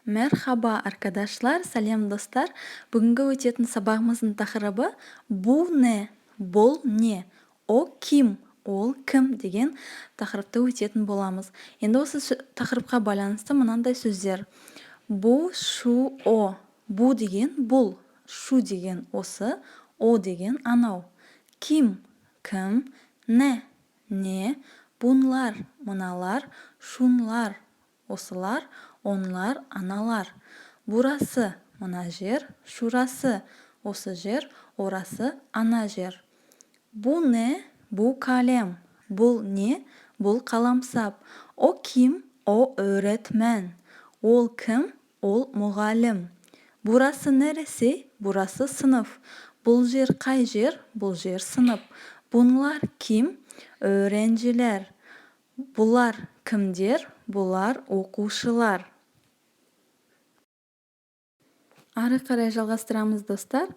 Merhaba arkadaşlar, сәлем достар. Бүгінгі өтетін сабағымыздың тақырыбы бұл не, бұл не, о кім, ол кім деген тақырыпты өтетін боламыз. Енді осы тақырыпқа байланысты мынандай сөздер. Бұ, шу, о. Бұ деген бұл, шу деген осы, о деген анау. Кім, кім, не, бұнлар, мыналар, шунлар, осылар, onlar, аналар. Burası, мына жер, шурасы, осы жер, орасы, ана жер. Бұл не, бұл kalem, бұл не, бұл қаламсап. O kim, o öğretmen. Ол кім, ол мұғалім. Burası neresi, burası sınıf. Бұл жер қай жер, бұл жер сынып. Bunlar kim, öğrenciler. Бұлар кімдер, бұлар оқушылар. Ары қарай жалғастырамыз достар.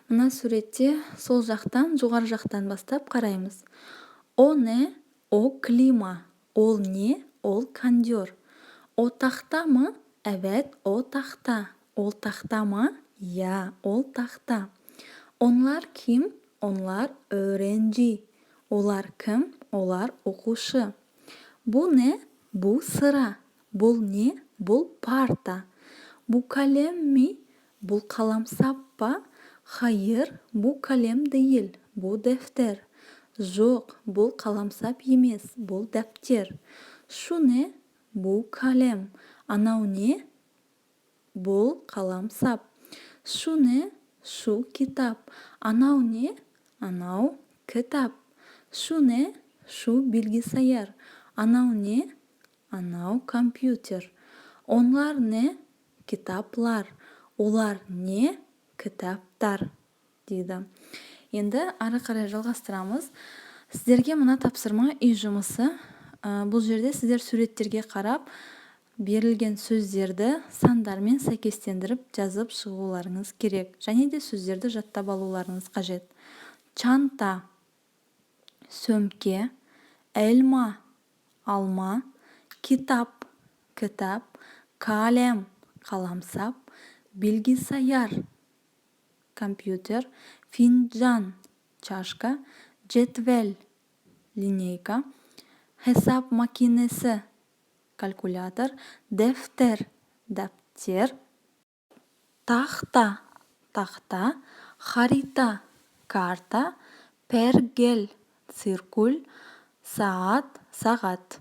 Мына суретте сол жақтан, жоғары жақтан бастап қараймыз. O ne, o klima. Ол не, ол кондер. O тақта мы? Evet, o тақта. Ол тақта мı? Ya, ол тақта. Onlar kim? Onlar öğrenci. Олар кім? Олар оқушы. Bu ne? Bu sıra. Бұл не? Бұл парта. Bu kalem mi? Бұл қаламсап па? Hayır, bu kalem değil. Bu defter. Жоқ, бұл қаламсап емес. Бұл дәптер. Şu ne? Bu kalem. Анау не? Бұл қаламсап. Şu ne? Şu kitap. Анау не? Анау кітап. Şu ne? Şu bilgisayar. Анау не? Анау компьютер. Onlar ne? Kitaplar. Олар не? Кітаптар дейді. Енді ары қарай жалғастырамыз. Сіздерге мына тапсырма үй жұмысы. Бұл жерде сіздер суреттерге қарап, берілген сөздерді сандармен сәйкестендіріп жазып шығуларыңыз керек. Және де сөздерді жаттап алуларыңыз қажет. Çanta, сөмке, elma, алма, kitap, кітап, kalem, қаламсап, bilgisayar, компьютер, fincan, чашка, cetvel, линейка, hesap makinesi, kalkulator, defter, дәптер, тахта, тахта, harita, карта, pergel, циркуль, saat, сағат.